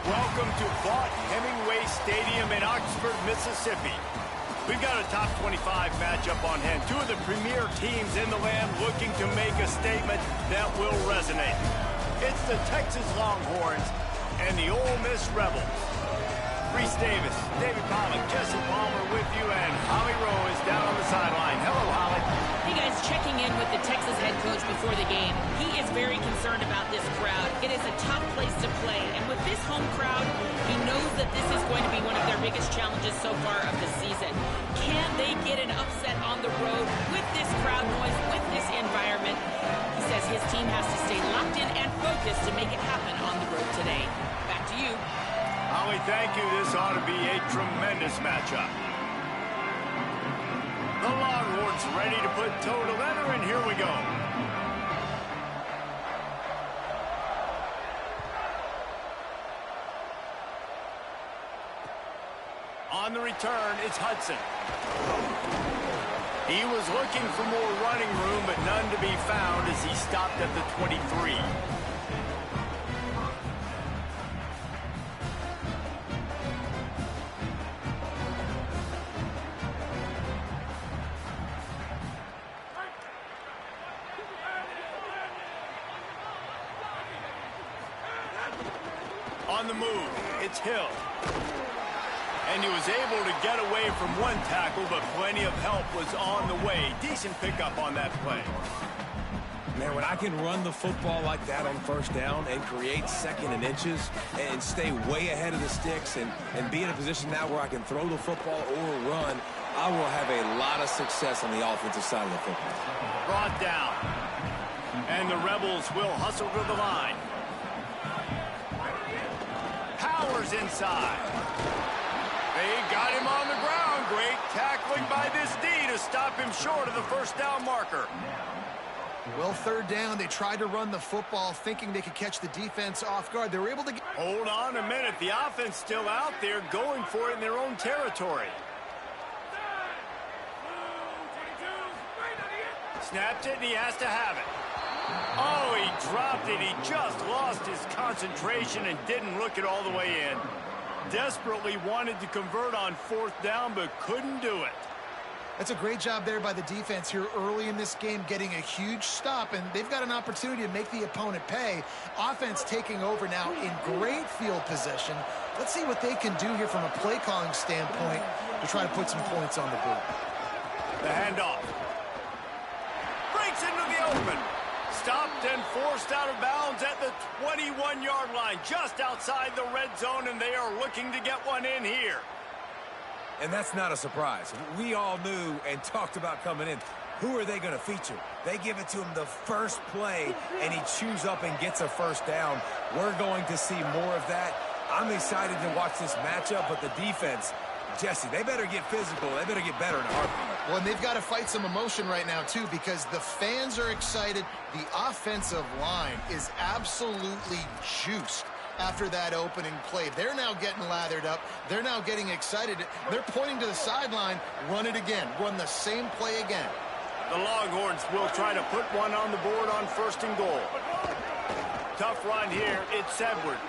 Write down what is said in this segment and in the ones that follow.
Welcome to Vaught-Hemingway Stadium in Oxford, Mississippi. We've got a top 25 matchup on hand. Two of the premier teams in the land looking to make a statement that will resonate. It's the Texas Longhorns and the Ole Miss Rebels. Reese Davis, David Pollack, Jesse Palmer with you, and Holly Rowe is down on the sideline. Hello, Holly. Hey guys, checking in with the Texas head coach before the game. He is very concerned about this crowd. It is a tough place to play, and with this home crowd, he knows that this is going to be one of their biggest challenges so far of the season. Can they get an upset on the road with this crowd noise, with this environment? He says his team has to stay locked in and focused to make it happen on the road today. Back to you. Holly, thank you. This ought to be a tremendous matchup. The Longhorns ready to put toe to leather, and here we go. On the return, it's Hudson. He was looking for more running room, but none to be found as he stopped at the 23. On the move, it's Hill. And he was able to get away from one tackle, but plenty of help was on the way. Decent pickup on that play. Man, when I can run the football like that on first down and create second and inches and stay way ahead of the sticks and be in a position now where I can throw the football or run, I will have a lot of success on the offensive side of the football. Brought down. And the Rebels will hustle to the line. Powers inside. They got him on the ground. Great tackling by this D to stop him short of the first down marker. Well, third down, they tried to run the football thinking they could catch the defense off guard. They were able to get... Hold on a minute. The offense still out there going for it in their own territory. Snapped it, and he has to have it. Oh, he dropped it. He just lost his concentration and didn't look it all the way in. Desperately wanted to convert on fourth down, but couldn't do it. That's a great job there by the defense here early in this game, getting a huge stop, and they've got an opportunity to make the opponent pay. Offense taking over now in great field position. Let's see what they can do here from a play calling standpoint to try to put some points on the board. The handoff. Breaks into the open. Stopped and forced out of bounds at the 21-yard line, just outside the red zone, and they are looking to get one in here. And that's not a surprise. We all knew and talked about coming in. Who are they going to feature? They give it to him the first play, and he chews up and gets a first down. We're going to see more of that. I'm excited to watch this matchup, but the defense, Jesse, they better get physical. They better get better in a heartbeat. Well, and they've got to fight some emotion right now, too, because the fans are excited. The offensive line is absolutely juiced after that opening play. They're now getting lathered up. They're now getting excited. They're pointing to the sideline. Run it again. Run the same play again. The Longhorns will try to put one on the board on first and goal. Tough run here. It's Edwards.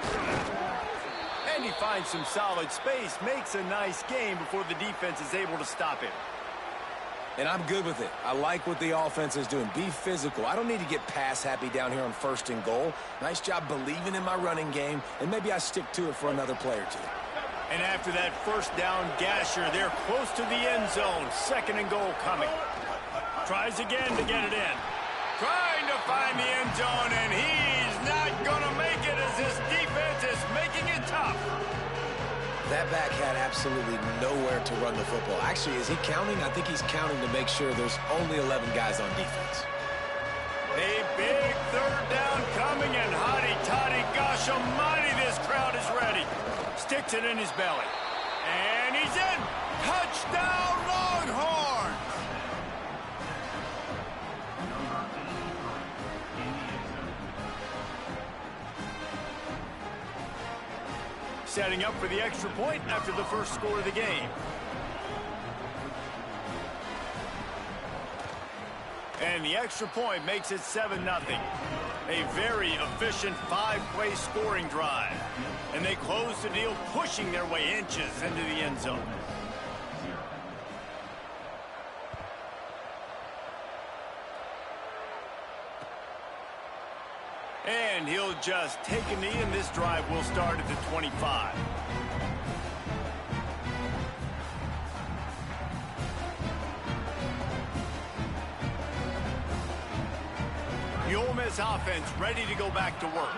And he finds some solid space. Makes a nice game before the defense is able to stop him. And I'm good with it. I like what the offense is doing. Be physical. I don't need to get pass happy down here on first and goal. Nice job believing in my running game, and maybe I stick to it for another play or two. And after that first down gasher, they're close to the end zone. Second and goal coming. Tries again to get it in. Trying to find the end zone, and he's not going to make it as this defense is making it tough. That back had absolutely nowhere to run the football. Actually, is he counting? I think he's counting to make sure there's only 11 guys on defense. A big third down coming, and hotty-toddy, gosh almighty, this crowd is ready. Sticks it in his belly. And he's in. Touchdown, Longhorns! Setting up for the extra point after the first score of the game. And the extra point makes it 7-0. A very efficient 5-play scoring drive. And they close the deal, pushing their way inches into the end zone. And he'll just take a knee, and this drive will start at the 25. this offense ready to go back to work.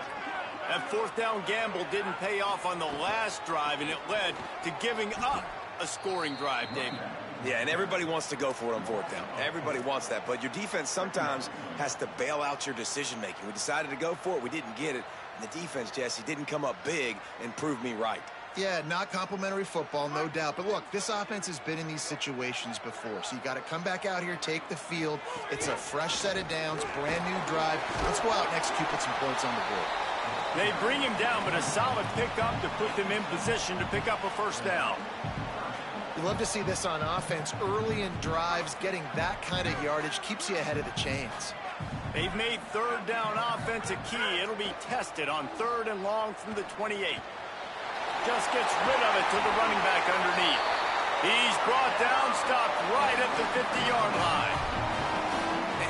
That fourth down gamble didn't pay off on the last drive, and it led to giving up a scoring drive, David. Yeah, and everybody wants to go for it on fourth down. Everybody wants that, but your defense sometimes has to bail out your decision-making. We decided to go for it. We didn't get it. And the defense, Jesse, didn't come up big and prove me right. Yeah, not complimentary football, no doubt. But look, this offense has been in these situations before. So you got to come back out here, take the field. It's a fresh set of downs, brand new drive. Let's go out and execute, put some points on the board. They bring him down, but a solid pickup to put them in position to pick up a first down. You love to see this on offense. Early in drives, getting that kind of yardage keeps you ahead of the chains. They've made third down offense a key. It'll be tested on 3rd and long from the 28. Just gets rid of it to the running back underneath. He's brought down, stopped right at the 50-yard line.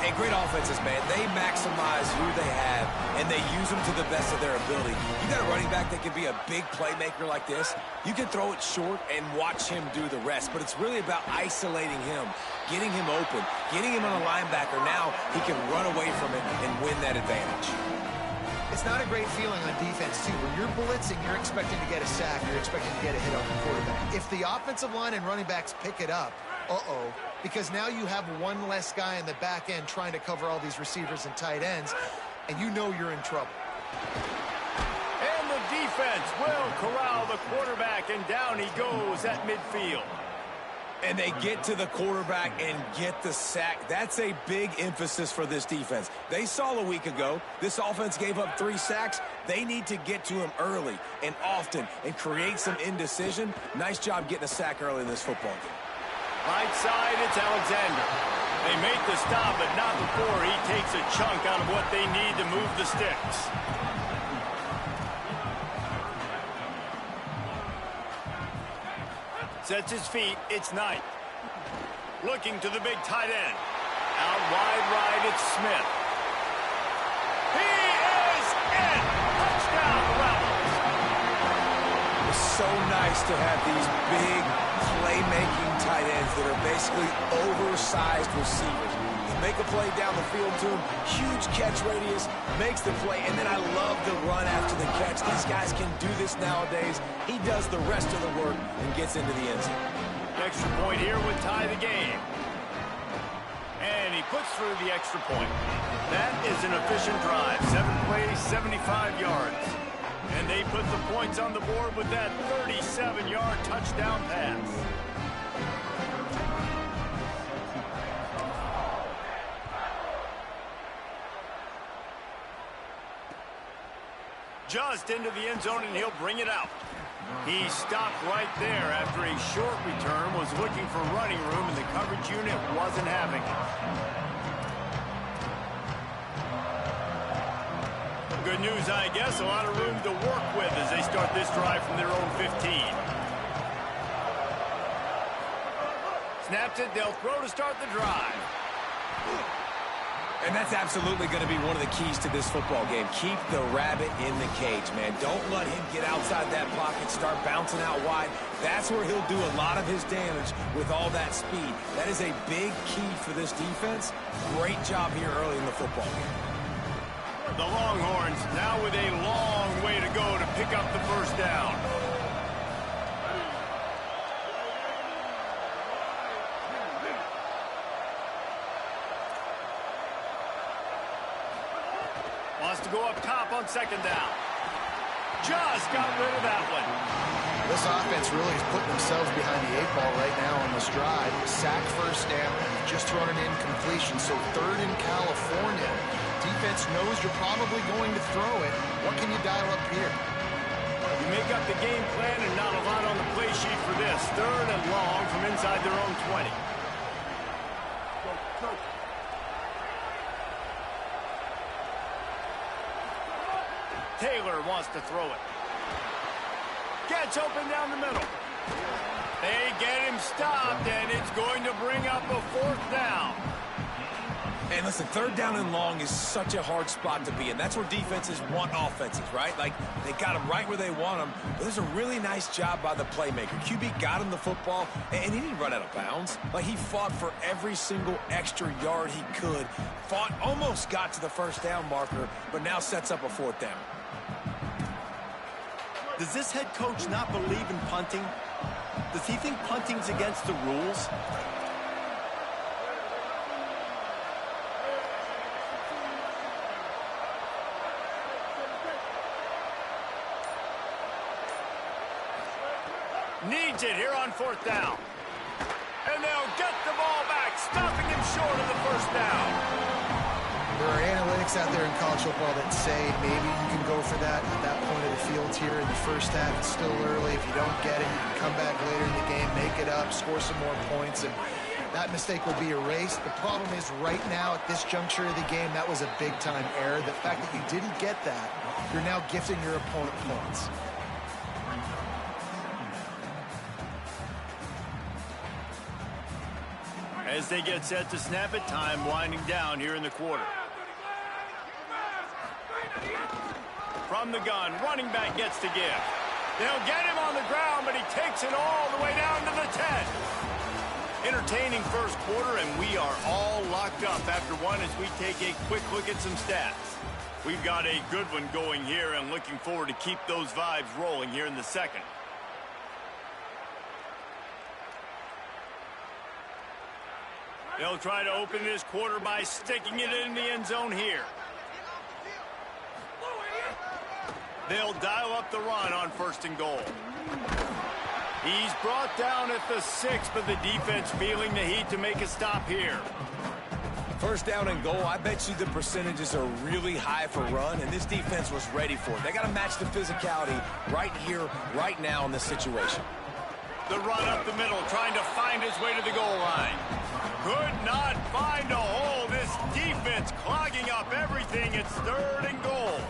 And great offenses, man. They maximize who they have, and they use them to the best of their ability. You got a running back that can be a big playmaker like this. You can throw it short and watch him do the rest, but it's really about isolating him, getting him open, getting him on a linebacker. Now he can run away from it and win that advantage. It's not a great feeling on defense, too. When you're blitzing, you're expecting to get a sack. You're expecting to get a hit on the quarterback. If the offensive line and running backs pick it up, because now you have one less guy in the back end trying to cover all these receivers and tight ends, and you know you're in trouble. And the defense will corral the quarterback, and down he goes at midfield. And they get to the quarterback and get the sack. That's a big emphasis for this defense. They saw a week ago, this offense gave up 3 sacks. They need to get to him early and often and create some indecision. Nice job getting a sack early in this football game. Right side, it's Alexander. They make the stop, but not before he takes a chunk out of what they need to move the sticks. Sets his feet, it's Knight. Looking to the big tight end. Out wide right, it's Smith. He is in! Touchdown, Rebels! It's so nice to have these big playmaking tight ends that are basically oversized receivers. You make a play down the field to him, huge catch radius, makes the play, and then I love the run after the catch. These guys can do this nowadays. He does the rest of the work and gets into the end zone. Extra point here would tie the game. And he puts through the extra point. That is an efficient drive. 7 plays, 75 yards. And they put the points on the board with that 37-yard touchdown pass. Just into the end zone, and he'll bring it out. He stopped right there after a short return, was looking for running room, and the coverage unit wasn't having it. Good news, I guess. A lot of room to work with as they start this drive from their own 15. Snaps it, they'll throw to start the drive. And that's absolutely going to be one of the keys to this football game. Keep the rabbit in the cage, man. Don't let him get outside that pocket, start bouncing out wide. That's where he'll do a lot of his damage with all that speed. That is a big key for this defense. Great job here early in the football game. The Longhorns now with a long way to go to pick up the first down. Wants to go up top on 2nd down. Just got rid of that one. This offense really is putting themselves behind the 8 ball right now on this drive. Sack first down, just thrown an incompletion, so 3rd in California. Defense knows you're probably going to throw it. What can you dial up here? You make up the game plan and not a lot on the play sheet for this. 3rd and long from inside their own 20. Taylor wants to throw it. Gets open down the middle. They get him stopped, and it's going to bring up a 4th down. And listen, third down and long is such a hard spot to be in. That's where defenses want offenses, right? Like, they got them right where they want them. But there's a really nice job by the playmaker. QB got him the football, and he didn't run out of bounds. Like, he fought for every single extra yard he could. Fought, almost got to the first down marker, but now sets up a fourth down. Does this head coach not believe in punting? Does he think punting's against the rules? Needs it here on fourth down. And they'll get the ball back, stopping him short of the first down. There are analytics out there in college football that say maybe you can go for that at that point of the field here in the first half. It's still early. If you don't get it, you can come back later in the game, make it up, score some more points, and that mistake will be erased. The problem is right now at this juncture of the game, that was a big-time error. The fact that you didn't get that, you're now gifting your opponent points. As they get set to snap it, time winding down here in the quarter. From the gun, running back gets to give. They'll get him on the ground, but he takes it all the way down to the 10. Entertaining first quarter, and we are all locked up after one as we take a quick look at some stats. We've got a good one going here and looking forward to keep those vibes rolling here in the second. They'll try to open this quarter by sticking it in the end zone here. They'll dial up the run on first and goal. He's brought down at the 6, but the defense feeling the heat to make a stop here. First down and goal, I bet you the percentages are really high for run, and this defense was ready for it. They got to match the physicality right here, right now in this situation. The run up the middle, trying to find his way to the goal line. Could not find a hole. This defense clogging up everything. It's third and goal.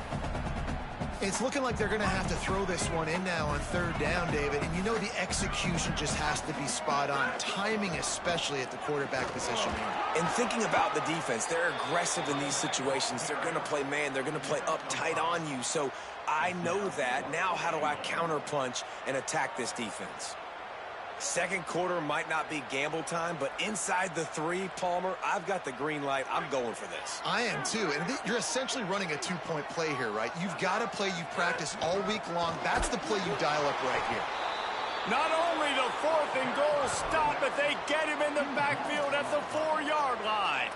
It's looking like they're going to have to throw this one in now on third down, David. And you know the execution just has to be spot on. Timing especially at the quarterback position here. And thinking about the defense, they're aggressive in these situations. They're going to play man. They're going to play uptight on you. So I know that. Now how do I counterpunch and attack this defense? Second quarter might not be gamble time, but inside the 3, Palmer, I've got the green light. I'm going for this. I am too. And you're essentially running a 2-point play here, right? You've got to play you practice all week long. That's the play you dial up right here. Not only the fourth and goal stop, but they get him in the backfield at the 4-yard line.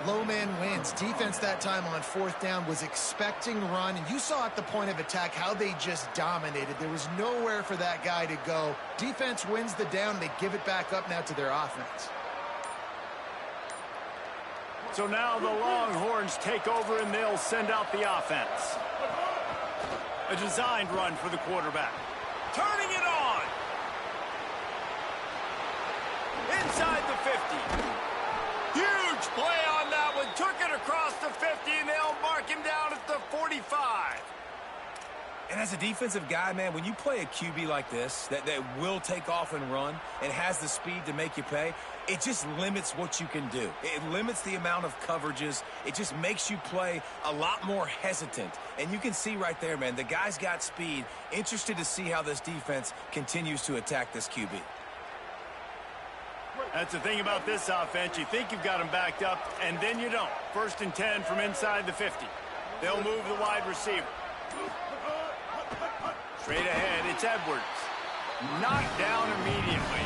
Low man wins. Defense that time on fourth down was expecting run. And you saw at the point of attack how they just dominated. There was nowhere for that guy to go. Defense wins the down. They give it back up now to their offense. So now the Longhorns take over and they'll send out the offense. A designed run for the quarterback. Turning it on. Inside the 50. Huge play on that one. Took it across the 50, and they'll mark him down at the 45. And as a defensive guy, man, when you play a QB like this that will take off and run and has the speed to make you pay, it just limits what you can do. It limits the amount of coverages. It just makes you play a lot more hesitant. And you can see right there, man, the guy's got speed. Interested to see how this defense continues to attack this QB. That's the thing about this offense. You think you've got them backed up, and then you don't. First and 10 from inside the 50. They'll move the wide receiver. Straight ahead, it's Edwards. Knocked down immediately.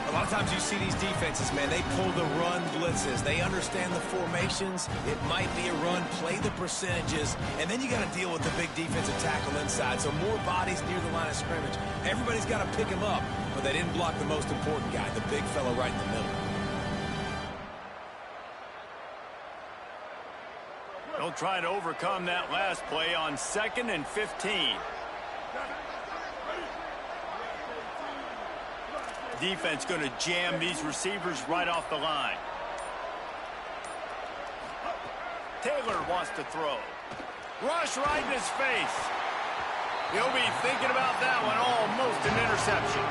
A lot of times you see these defenses, man, they pull the run blitzes. They understand the formations. It might be a run, play the percentages, and then you got to deal with the big defensive tackle inside. So more bodies near the line of scrimmage. Everybody's got to pick him up, but they didn't block the most important guy, the big fella right in the middle. They'll try to overcome that last play on 2nd and 15. Defense going to jam these receivers right off the line. Taylor wants to throw. Rush right in his face. He'll be thinking about that one, almost an interception.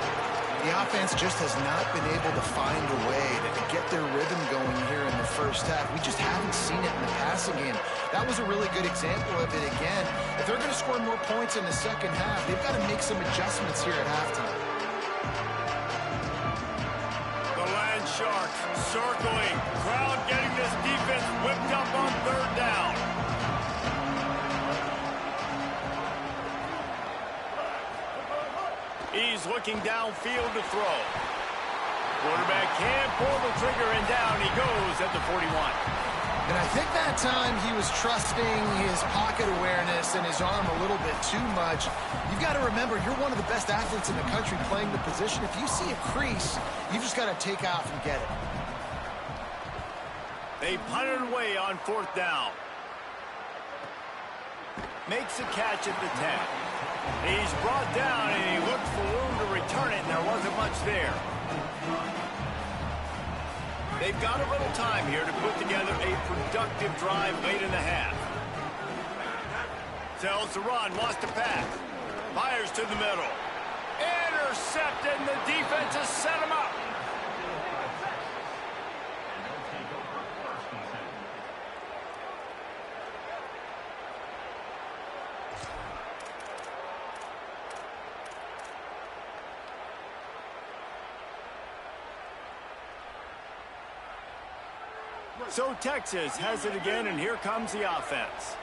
The offense just has not been able to find a way to get their rhythm going here in the first half. We just haven't seen it in the passing game. That was a really good example of it again. If they're going to score more points in the second half, they've got to make some adjustments here at halftime. The Land Sharks circling. Crowd getting this defense whipped up on third down. He's looking downfield to throw. Quarterback can't pull the trigger, and down he goes at the 41. And I think that time he was trusting his pocket awareness and his arm a little bit too much. You've got to remember, you're one of the best athletes in the country playing the position. If you see a crease, you've just got to take off and get it. They punted away on fourth down. Makes a catch at the 10. He's brought down, and he looked for room to return it, and there wasn't much there. They've got a little time here to put together a productive drive late in the half. Tells to run, wants to pass. Fires to the middle. Intercepted, and the defense has set him up. So Texas has it again, and here comes the offense.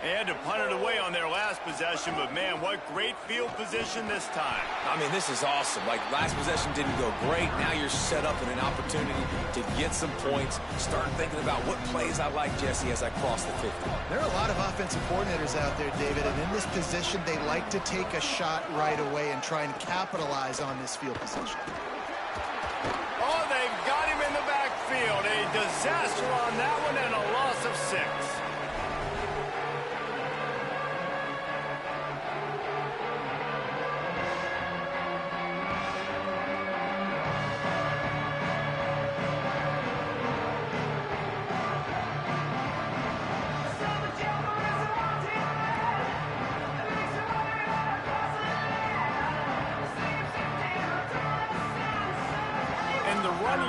They had to punt it away on their last possession, but man, what great field position this time. I mean, this is awesome. Like, last possession didn't go great. Now you're set up in an opportunity to get some points. Start thinking about what plays I like, Jesse, as I cross the 50. There are a lot of offensive coordinators out there, David, and in this position, they like to take a shot right away and try and capitalize on this field position. Oh, they've got him in the backfield. A disaster on that one and a loss of 6.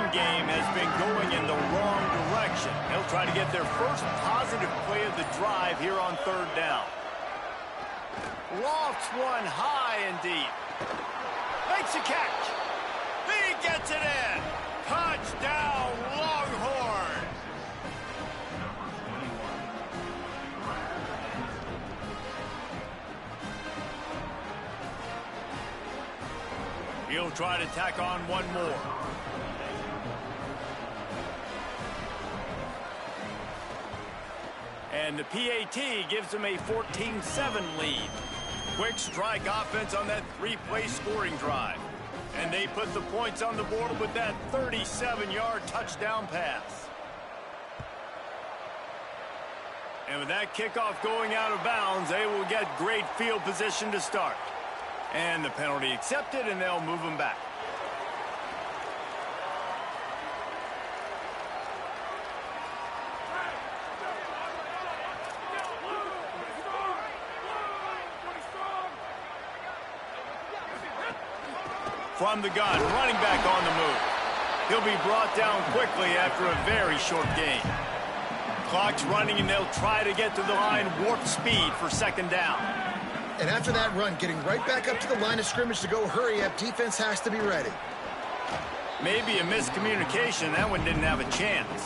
Game has been going in the wrong direction. They'll try to get their first positive play of the drive here on third down. Lofts one high and deep. Makes a catch. He gets it in. Touchdown, Longhorn. He'll try to tack on one more. And the PAT gives them a 14-7 lead. Quick strike offense on that 3-play scoring drive. And they put the points on the board with that 37-yard touchdown pass. And with that kickoff going out of bounds, they will get great field position to start. And the penalty accepted, and they'll move them back. From the gun, running back on the move. He'll be brought down quickly after a very short game. Clock's running, and they'll try to get to the line warp speed for second down. And after that run, getting right back up to the line of scrimmage to go hurry up, defense has to be ready. Maybe a miscommunication. That one didn't have a chance.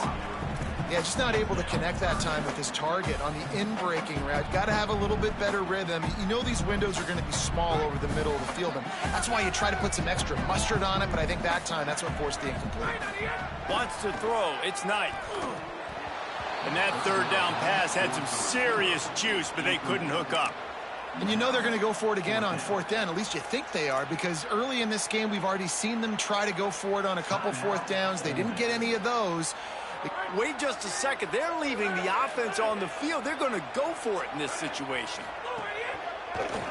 Yeah, just not able to connect that time with his target on the in-breaking route. Got to have a little bit better rhythm. You know these windows are going to be small over the middle of the field, and that's why you try to put some extra mustard on it, but I think that time that's what forced the incomplete. Wants to throw. It's Knight. And that third down pass had some serious juice, but they couldn't hook up. And you know they're going to go for it again on fourth down. At least you think they are, because early in this game we've already seen them try to go for it on a couple fourth downs. They didn't get any of those. Wait just a second. They're leaving the offense on the field. They're going to go for it in this situation.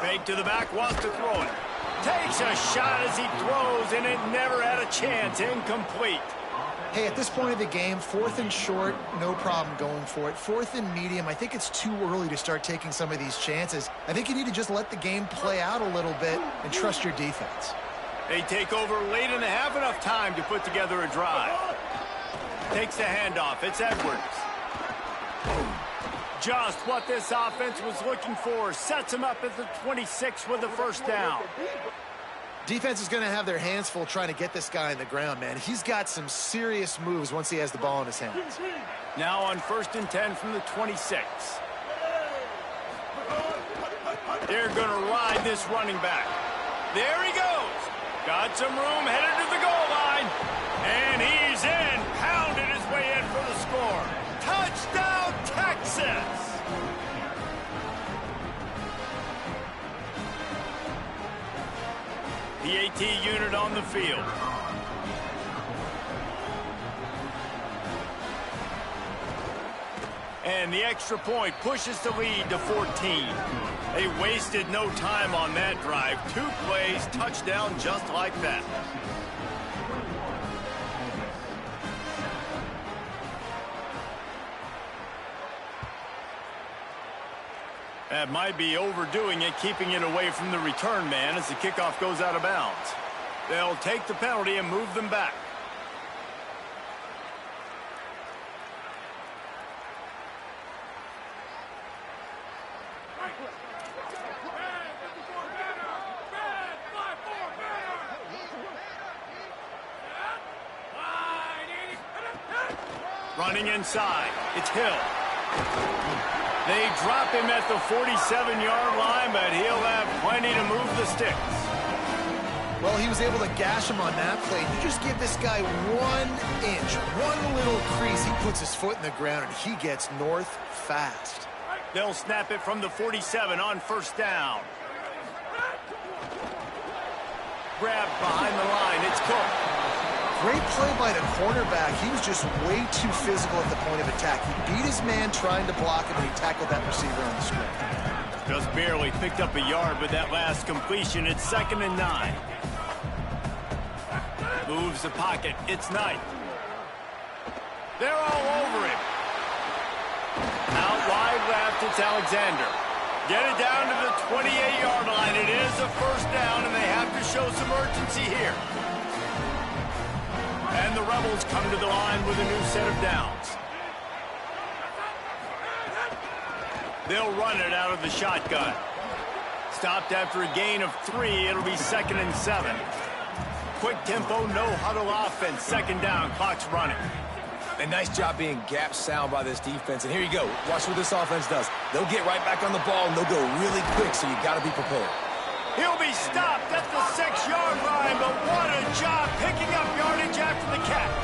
Fake to the back, wants to throw it. Takes a shot as he throws, and it never had a chance. Incomplete. Hey, at this point of the game, 4th and short, no problem going for it. 4th and medium, I think it's too early to start taking some of these chances. I think you need to just let the game play out a little bit and trust your defense. They take over late in the half, enough time to put together a drive. Takes the handoff. It's Edwards. Just what this offense was looking for. Sets him up at the 26 with the first down. Defense is going to have their hands full trying to get this guy on the ground, man. He's got some serious moves once he has the ball in his hands. Now on 1st and 10 from the 26. They're going to ride this running back. There he goes. Got some room, headed to the goal line. And he's in. Pounded his way in for the score. Touchdown, Texas! The AT unit on the field. And the extra point pushes the lead to 14. They wasted no time on that drive. 2 plays, touchdown just like that. That might be overdoing it, keeping it away from the return man as the kickoff goes out of bounds. They'll take the penalty and move them back. Running inside, it's Hill. They drop him at the 47-yard line, but he'll have plenty to move the sticks. Well, he was able to gash him on that play. You just give this guy 1 inch, one little crease, he puts his foot in the ground, and he gets north fast. They'll snap it from the 47 on 1st down. Grabbed behind the line, it's Cook. Great play by the cornerback. He was just way too physical at the point of attack. He beat his man trying to block him, and he tackled that receiver on the screen. Just barely picked up a yard with that last completion. It's 2nd and 9. Moves the pocket. It's Knight. They're all over him. Out wide left, it's Alexander. Get it down to the 28-yard line. It is a 1st down, and they have to show some urgency here. And the Rebels come to the line with a new set of downs. They'll run it out of the shotgun. Stopped after a gain of 3. It'll be 2nd and 7. Quick tempo, no huddle offense. 2nd down, clock's running. A nice job being gap sound by this defense. And here you go. Watch what this offense does. They'll get right back on the ball, and they'll go really quick, so you got to be prepared. He'll be stopped at the 6-yard line, but what a job picking up yardage after the catch.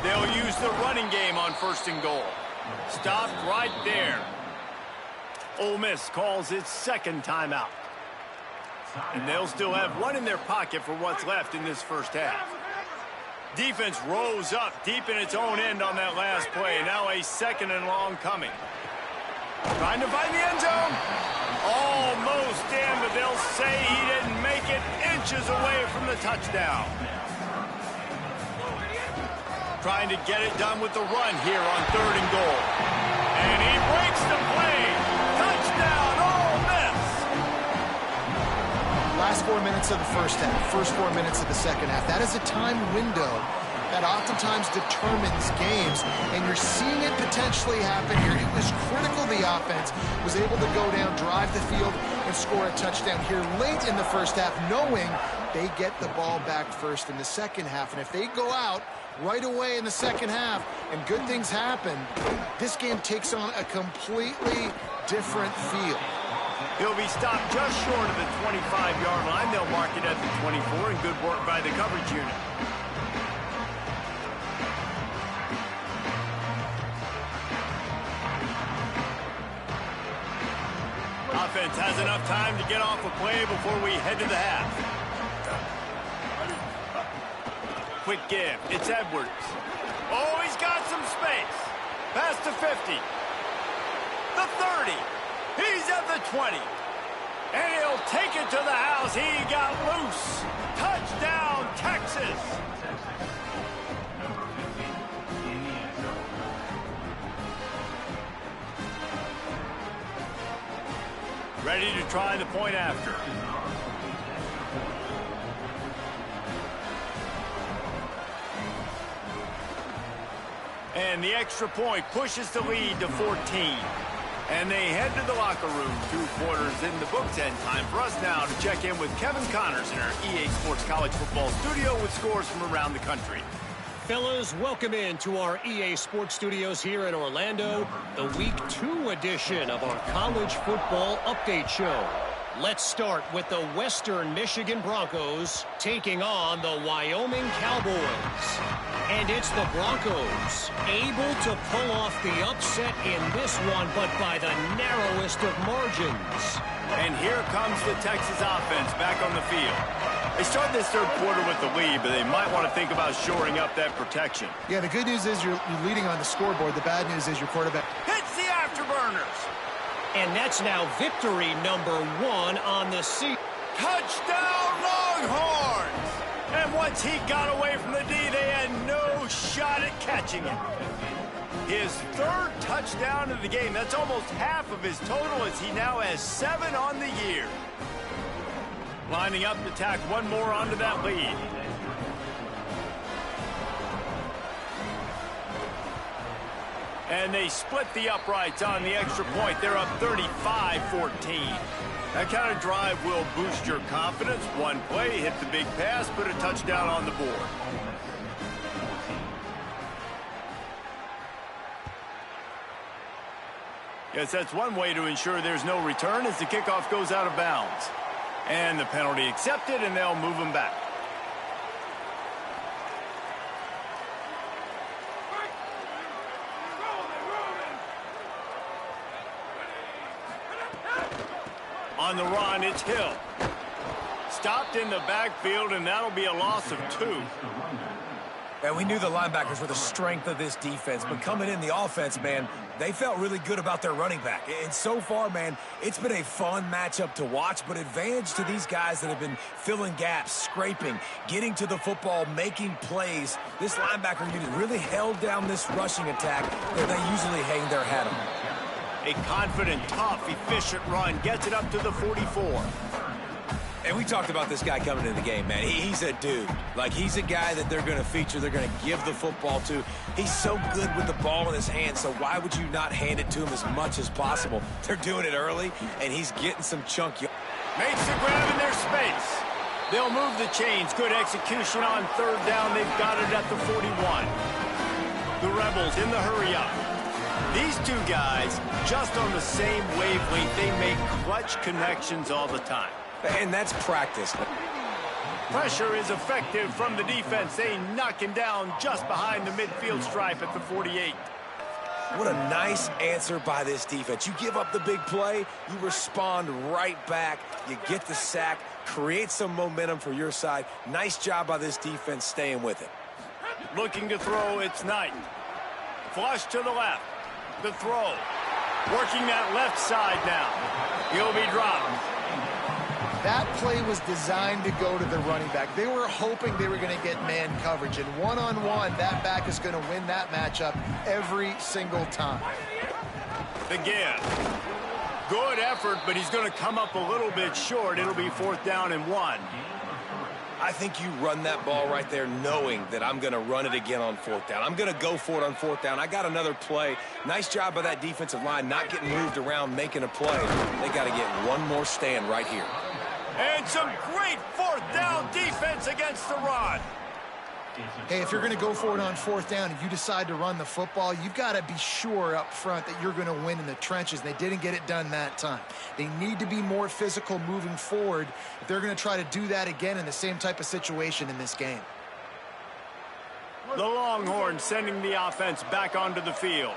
They'll use the running game on 1st and goal. Stopped right there. Ole Miss calls its 2nd timeout. And they'll still have 1 in their pocket for what's left in this 1st half. Defense rose up deep in its own end on that last play. Now a 2nd and long coming. Trying to find the end zone. Almost in, but they'll say he didn't make it, inches away from the touchdown. Trying to get it done with the run here on 3rd and goal. And he breaks the play. Touchdown, Ole Miss. Last 4 minutes of the 1st half, first 4 minutes of the 2nd half. That is a time window that oftentimes determines games, and you're seeing it potentially happen here. It was critical the offense was able to go down, drive the field, and score a touchdown here late in the 1st half, knowing they get the ball back first in the 2nd half. And if they go out right away in the 2nd half and good things happen, this game takes on a completely different feel. He'll be stopped just short of the 25-yard line. They'll mark it at the 24, and good work by the coverage unit. Offense has enough time to get off a play before we head to the half. Quick give. It's Edwards. Oh, he's got some space. Past the 50. The 30. He's at the 20. And he'll take it to the house. He got loose. Touchdown, Texas. Ready to try the point after. And the extra point pushes the lead to 14. And they head to the locker room. 2 quarters in the books, and time for us now to check in with Kevin Connors in our EA Sports College Football studio with scores from around the country. Fellas, welcome in to our EA Sports Studios here in Orlando, the Week 2 edition of our College Football Update Show. Let's start with the Western Michigan Broncos taking on the Wyoming Cowboys. And it's the Broncos able to pull off the upset in this one, but by the narrowest of margins. And here comes the Texas offense back on the field. They start this third quarter with the lead, but they might want to think about shoring up that protection. Yeah, the good news is you're leading on the scoreboard. The bad news is your quarterback hits the afterburners. And that's now victory number 1 on the season. Touchdown, Longhorns! And once he got away from the D, they had no shot at catching it. His 3rd touchdown of the game. That's almost half of his total, as he now has 7 on the year. Lining up to tack one more onto that lead. And they split the uprights on the extra point. They're up 35-14. That kind of drive will boost your confidence. One play, hit the big pass, put a touchdown on the board. Yes, that's one way to ensure there's no return as the kickoff goes out of bounds. And the penalty accepted, and they'll move them back. On the run, it's Hill. Stopped in the backfield, and that'll be a loss of 2. And we knew the linebackers were the strength of this defense, but coming in the offense, man, they felt really good about their running back. And so far, man, it's been a fun matchup to watch, but advantage to these guys that have been filling gaps, scraping, getting to the football, making plays. This linebacker unit really held down this rushing attack that they usually hang their hat on. A confident, tough, efficient run gets it up to the 44. And we talked about this guy coming into the game, man. He's a dude. Like, he's a guy that they're going to feature, they're going to give the football to. He's so good with the ball in his hand, so why would you not hand it to him as much as possible? They're doing it early, and he's getting some chunk. Makes the grab in their space. They'll move the chains. Good execution on 3rd down. They've got it at the 41. The Rebels in the hurry-up. These 2 guys, just on the same wavelength, they make clutch connections all the time. And that's practice. Pressure is effective from the defense. They knock him down just behind the midfield stripe at the 48. What a nice answer by this defense. You give up the big play, you respond right back, you get the sack, create some momentum for your side. Nice job by this defense staying with it. Looking to throw, it's Knight. Flush to the left. The throw. Working that left side now. He'll be dropped. That play was designed to go to the running back. They were hoping they were going to get man coverage, and one-on-one, that back is going to win that matchup every single time. The give. Good effort, but he's going to come up a little bit short. It'll be 4th down and 1. I think you run that ball right there knowing that I'm going to run it again on 4th down. I'm going to go for it on 4th down. I got another play. Nice job by that defensive line, not getting moved around, making a play. They got to get one more stand right here. And some great 4th down defense against the run. Hey, if you're going to go for it on 4th down and you decide to run the football, you've got to be sure up front that you're going to win in the trenches. They didn't get it done that time. They need to be more physical moving forward if they're going to try to do that again in the same type of situation in this game. The Longhorns sending the offense back onto the field.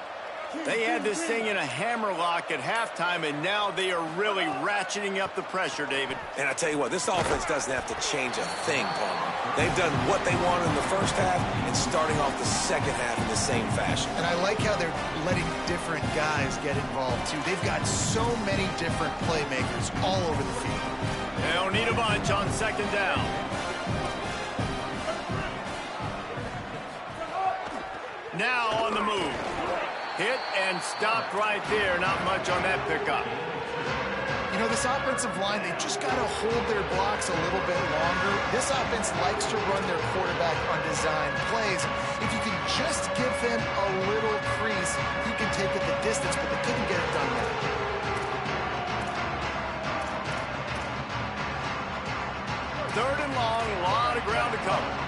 They had this thing in a hammerlock at halftime, and now they are really ratcheting up the pressure, David. And I tell you what, this offense doesn't have to change a thing, Palmer. They've done what they wanted in the first half and starting off the second half in the same fashion. And I like how they're letting different guys get involved, too. They've got so many different playmakers all over the field. They'll need a bunch on 2nd down. Now on the move. Hit and stopped right there. Not much on that pickup. You You know, this offensive line, they just got to hold their blocks a little bit longer. This offense likes to run their quarterback on design plays. If you can just give him a little crease, he can take it the distance, but they couldn't get it done yet. Third and long, a lot of ground to cover.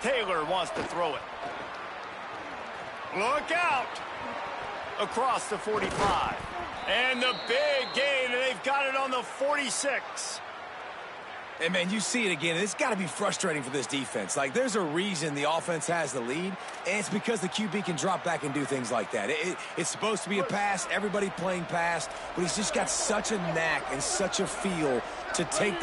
Taylor wants to throw it. Look out! Across the 45. And the big gain, and they've got it on the 46. And, man, you see it again. It's got to be frustrating for this defense. Like, there's a reason the offense has the lead, and it's because the QB can drop back and do things like that. It's supposed to be a pass, everybody playing pass, but he's just got such a knack and such a feel to take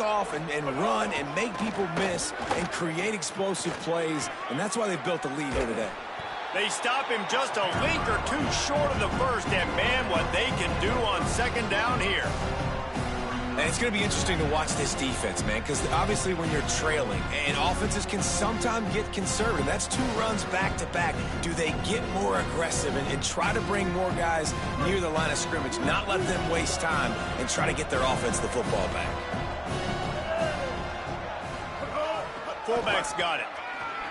off and run and make people miss and create explosive plays, and that's why they've built the lead here today. They stop him just a link or two short of the first, and, man, what they can do on second down here. And it's going to be interesting to watch this defense, man, because obviously when you're trailing, and offenses can sometimes get conservative. That's 2 runs back-to-back. Do they get more aggressive and try to bring more guys near the line of scrimmage, not let them waste time, and try to get their offense the football back? Fullback's got it.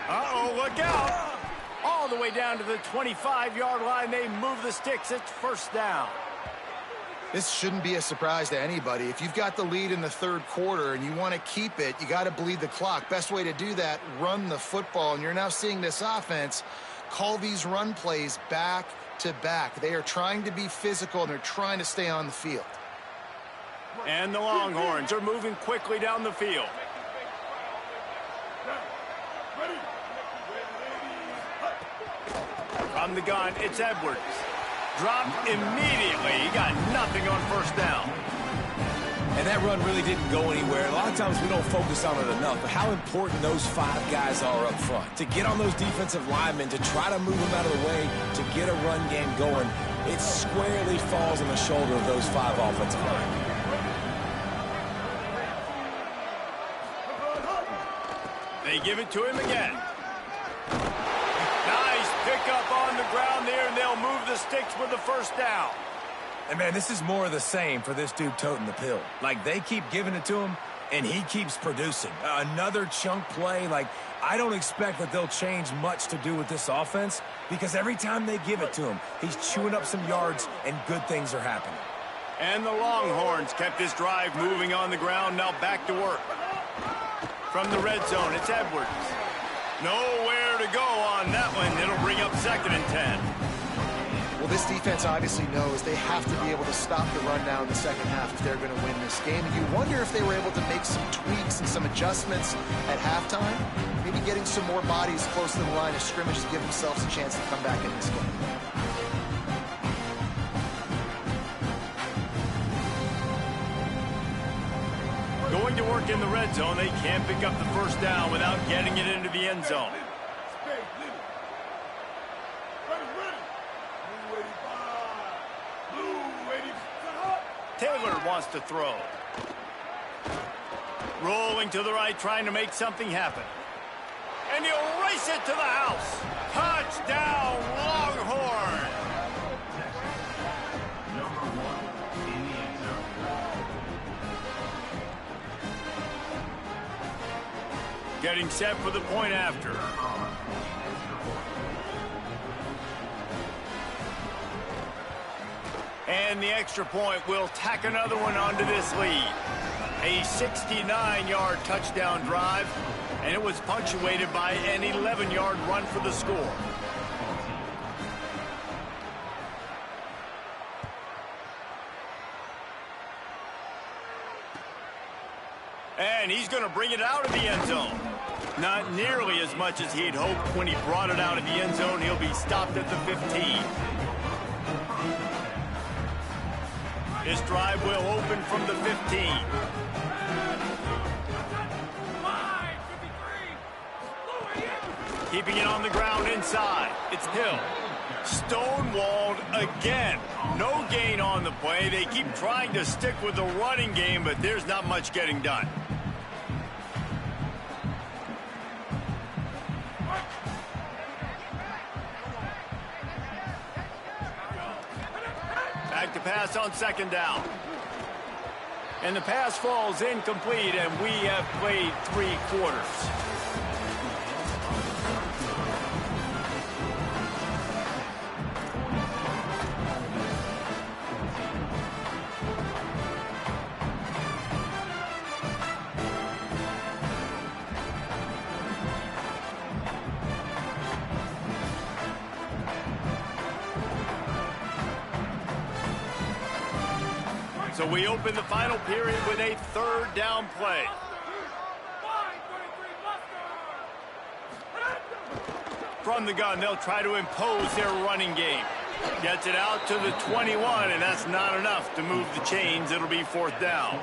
Uh-oh, look out. All the way down to the 25-yard line. They move the sticks. It's first down. This shouldn't be a surprise to anybody. If you've got the lead in the third quarter and you want to keep it, you got to bleed the clock. Best way to do that, run the football. And you're now seeing this offense call these run plays back to back. They are trying to be physical, and they're trying to stay on the field. And the Longhorns are moving quickly down the field. From the gun, it's Edwards. Dropped immediately. He got nothing on first down. And that run really didn't go anywhere. A lot of times we don't focus on it enough, but how important those 5 guys are up front. To get on those defensive linemen, to try to move them out of the way, to get a run game going, it squarely falls on the shoulder of those 5 offensive linemen. They give it to him again. Nice pickup on the ground there, and they'll move the sticks with the first down. And, man, this is more of the same for this dude toting the pill. Like, they keep giving it to him, and he keeps producing. Another chunk play. Like, I don't expect that they'll change much to do with this offense, because every time they give it to him, he's chewing up some yards, and good things are happening. And the Longhorns kept this drive moving on the ground. Now back to work. From the red zone, it's Edwards. Nowhere to go on that one. It'll bring up 2nd and 10. Well, this defense obviously knows they have to be able to stop the run now in the second half if they're going to win this game. And you wonder if they were able to make some tweaks and some adjustments at halftime. Maybe getting some more bodies close to the line of scrimmage to give themselves a chance to come back in this game. Going to work in the red zone. They can't pick up the first down without getting it into the end zone. Taylor wants to throw. Rolling to the right, trying to make something happen. And he'll race it to the house. Touchdown, Longhorn. Getting set for the point after. And the extra point will tack another one onto this lead. A 69-yard touchdown drive, and it was punctuated by an 11-yard run for the score. And he's going to bring it out of the end zone. Not nearly as much as he'd hoped when he brought it out of the end zone. He'll be stopped at the 15. This drive will open from the 15. Keeping it on the ground inside. It's Hill. Stonewalled again. No gain on the play. They keep trying to stick with the running game, but there's not much getting done. pass on second down. And the pass falls incomplete, and we have played 3 quarters. So we open the final period with a 3rd down play. From the gun, they'll try to impose their running game. Gets it out to the 21, and that's not enough to move the chains. It'll be 4th down.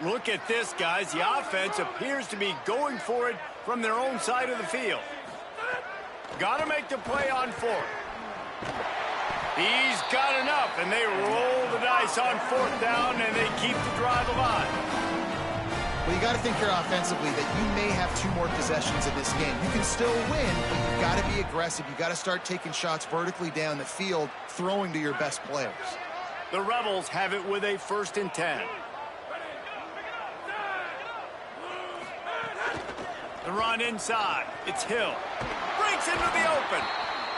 Look at this, guys. The offense appears to be going for it from their own side of the field. Got to make the play on 4th. He's got enough, and they roll the dice on 4th down, and they keep the drive alive. Well, you got to think here offensively that you may have 2 more possessions in this game. You can still win, but you've got to be aggressive. You've got to start taking shots vertically down the field, throwing to your best players. The Rebels have it with a 1st and 10. The run inside. It's Hill. Breaks into the open.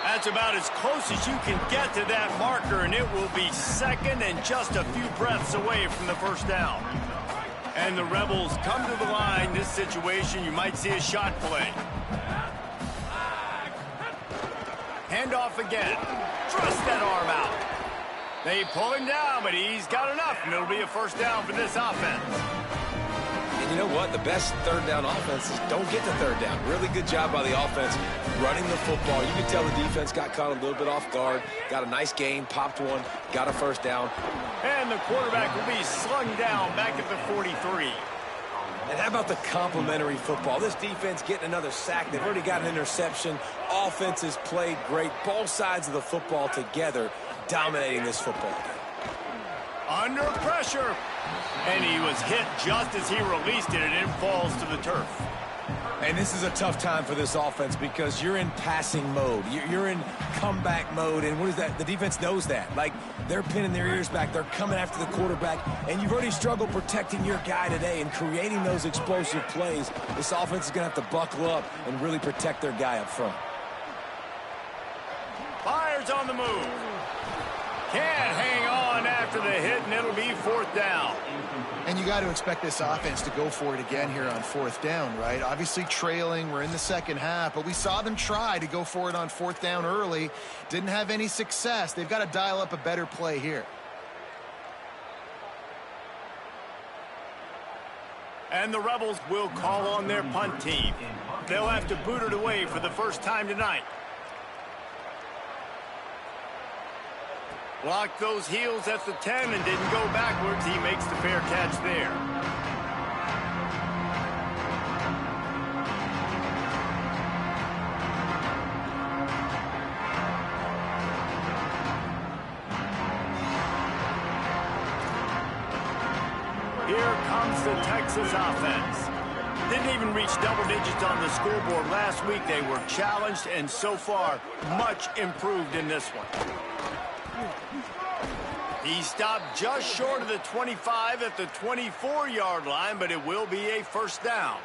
That's about as close as you can get to that marker, and it will be 2nd and just a few breaths away from the 1st down. And the Rebels come to the line. This situation, you might see a shot play. Handoff again. Thrust that arm out. They pull him down, but he's got enough, and it'll be a 1st down for this offense. And you know what? The best 3rd down offenses don't get to 3rd down. Really good job by the offense running the football. You can tell the defense got caught a little bit off guard. Got a nice gain, popped one, got a 1st down. And the quarterback will be slung down back at the 43. And how about the complimentary football? This defense getting another sack. They've already got an interception. Offense has played great. Both sides of the football together dominating this football game. Under pressure. And he was hit just as he released it, and it falls to the turf. And this is a tough time for this offense because you're in passing mode. You're in comeback mode, and what is that? The defense knows that. Like, they're pinning their ears back. They're coming after the quarterback, and you've already struggled protecting your guy today and creating those explosive plays. This offense is going to have to buckle up and really protect their guy up front. Fires on the move. Can't hang on after the hit, and it'll be 4th down. And you got to expect this offense to go for it again here on 4th down, right? Obviously trailing, we're in the 2nd half, but we saw them try to go for it on 4th down early. Didn't have any success. They've got to dial up a better play here. And the Rebels will call on their punt team. They'll have to boot it away for the first time tonight. Blocked those heels at the 10 and didn't go backwards. He makes the fair catch there. Here comes the Texas offense. Didn't even reach double digits on the scoreboard last week. They were challenged, and so far, much improved in this one. He stopped just short of the 25 at the 24-yard line, but it will be a 1st down.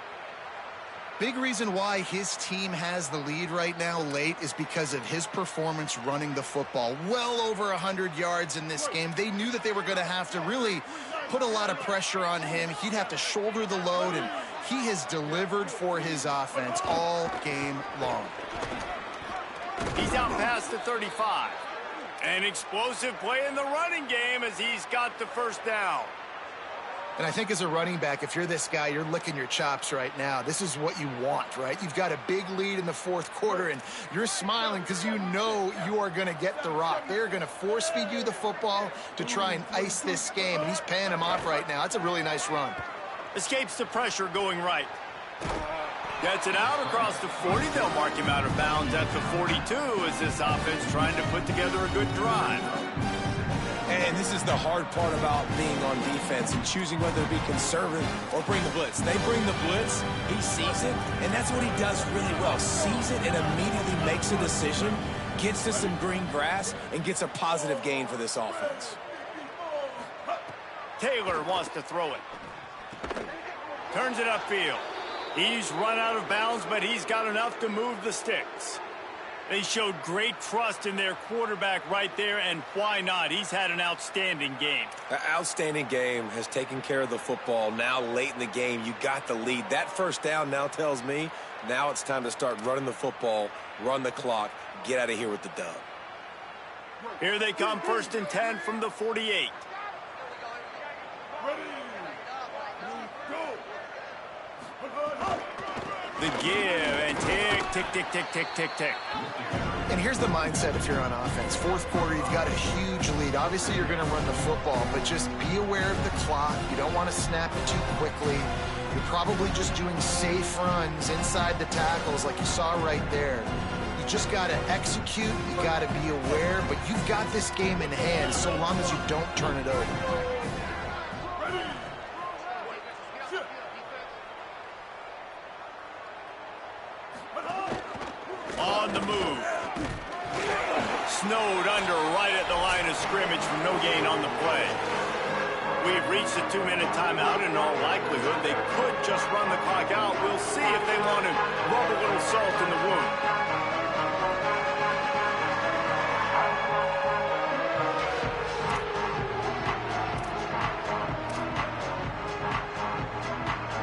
Big reason why his team has the lead right now late is because of his performance running the football. Well over 100 yards in this game. They knew that they were going to have to really put a lot of pressure on him. He'd have to shoulder the load, and he has delivered for his offense all game long. He's out past the 35. An explosive play in the running game as he's got the 1st down. And I think as a running back, if you're this guy, you're licking your chops right now. This is what you want, right? You've got a big lead in the 4th quarter, and you're smiling because you know you are going to get the rock. They're going to force feed you the football to try and ice this game, and he's paying him off right now. That's a really nice run. Escapes the pressure going right. Gets it out across the 40. They'll mark him out of bounds at the 42 as this offense trying to put together a good drive. And And this is the hard part about being on defense and choosing whether to be conservative or bring the blitz. They bring the blitz, he sees it, and that's what he does really well. Sees it and immediately makes a decision, gets to some green grass, and gets a positive gain for this offense. Taylor wants to throw it. Turns it upfield. He's run out of bounds, but he's got enough to move the sticks. They showed great trust in their quarterback right there, and why not? He's had an outstanding game. An outstanding game, has taken care of the football. Now late in the game, you got the lead. That first down now tells me now it's time to start running the football, run the clock, get out of here with the dub. Here they come, 1st and 10 from the 48. The give and tick, tick, tick, tick, tick, tick. And here's the mindset if you're on offense. Fourth quarter, you've got a huge lead. Obviously, you're going to run the football, but just be aware of the clock. You don't want to snap it too quickly. You're probably just doing safe runs inside the tackles like you saw right there. You just got to execute. You got to be aware, but you've got this game in hand so long as you don't turn it over. On the move. Snowed under right at the line of scrimmage from no gain on the play. We've reached a 2-minute timeout, and in all likelihood, they could just run the clock out. We'll see if they want to rub a little salt in the wound.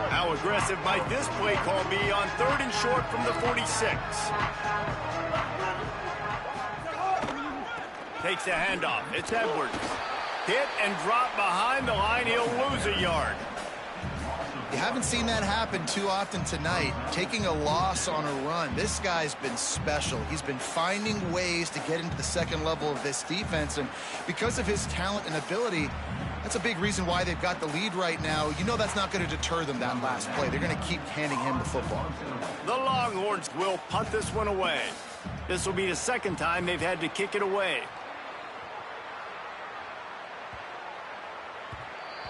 How aggressive might this play call be on 3rd and short from the 46? Takes a handoff. It's Edwards. Hit and drop behind the line. He'll lose a yard. You haven't seen that happen too often tonight, taking a loss on a run. This guy's been special. He's been finding ways to get into the second level of this defense, and because of his talent and ability, that's a big reason why they've got the lead right now. You know that's not going to deter them, that last play. They're going to keep handing him the football. The Longhorns will punt this one away. This will be the second time they've had to kick it away.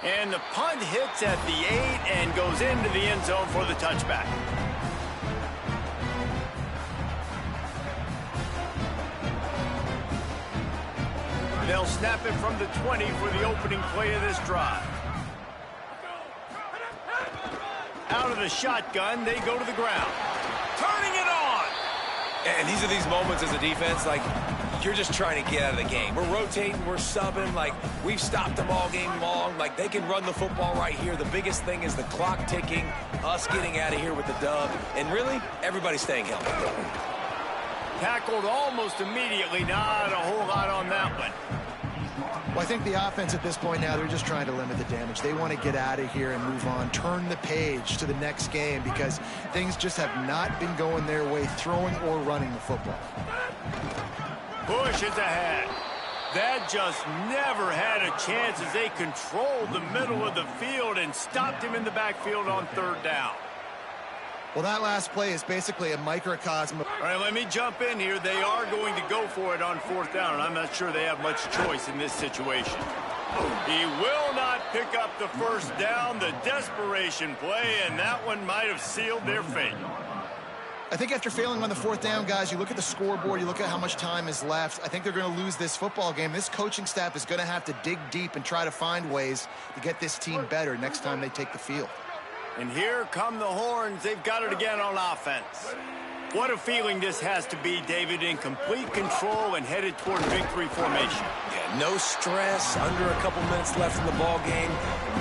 And the punt hits at the 8 and goes into the end zone for the touchback. They'll snap it from the 20 for the opening play of this drive. Out of the shotgun, they go to the ground. Turning it on! And these are these moments as a defense, like, you're just trying to get out of the game. We're rotating, we're subbing, like, we've stopped them all game long. Like, they can run the football right here. The biggest thing is the clock ticking, us getting out of here with the dub, and really, everybody staying healthy. Tackled almost immediately. Not a whole lot on that one. Well, I think the offense at this point now, they're just trying to limit the damage. They want to get out of here and move on, turn the page to the next game because things just have not been going their way, throwing or running the football. Bush is ahead. That just never had a chance as they controlled the middle of the field and stopped him in the backfield on 3rd down. Well, that last play is basically a microcosm. All right, let me jump in here. They are going to go for it on 4th down, and I'm not sure they have much choice in this situation. He will not pick up the 1st down, the desperation play, and that one might have sealed their fate. I think after failing on the 4th down, guys, you look at the scoreboard, you look at how much time is left. I think they're going to lose this football game. This coaching staff is going to have to dig deep and try to find ways to get this team better next time they take the field. And here come the Horns. They've got it again on offense. What a feeling this has to be, David, in complete control and headed toward victory formation. Yeah, no stress, under a couple minutes left in the ball game,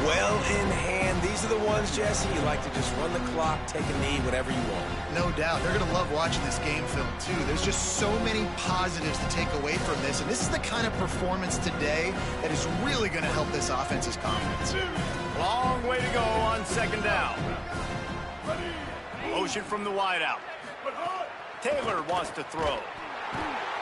well in hand. These are the ones, Jesse, you like to just run the clock, take a knee, whatever you want. No doubt. They're going to love watching this game film, too. There's just so many positives to take away from this, and this is the kind of performance today that is really going to help this offense's confidence. Long way to go on 2nd down. Motion from the wideout. Taylor wants to throw.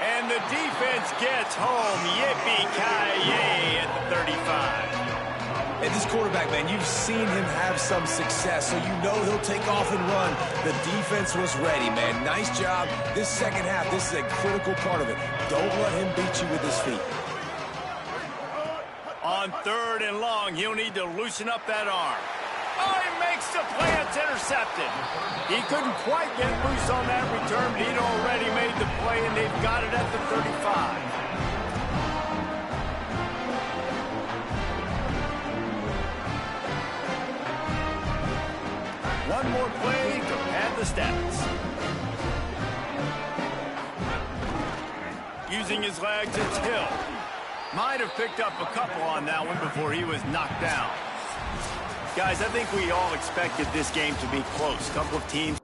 And the defense gets home. Yippee-ki-yay at the 35. And this quarterback, man, you've seen him have some success, so you know he'll take off and run. The defense was ready, man. Nice job. This second half, this is a critical part of it. Don't let him beat you with his feet. on 3rd and long. He'll need to loosen up that arm. Oh, he makes the play. It's intercepted. He couldn't quite get loose on that return, but he'd already made the play, and they've got it at the 35. One more play to pad the stats. Using his legs, it's Hill. Might have picked up a couple on that one before he was knocked down. Guys, I think we all expected this game to be close. Couple of teams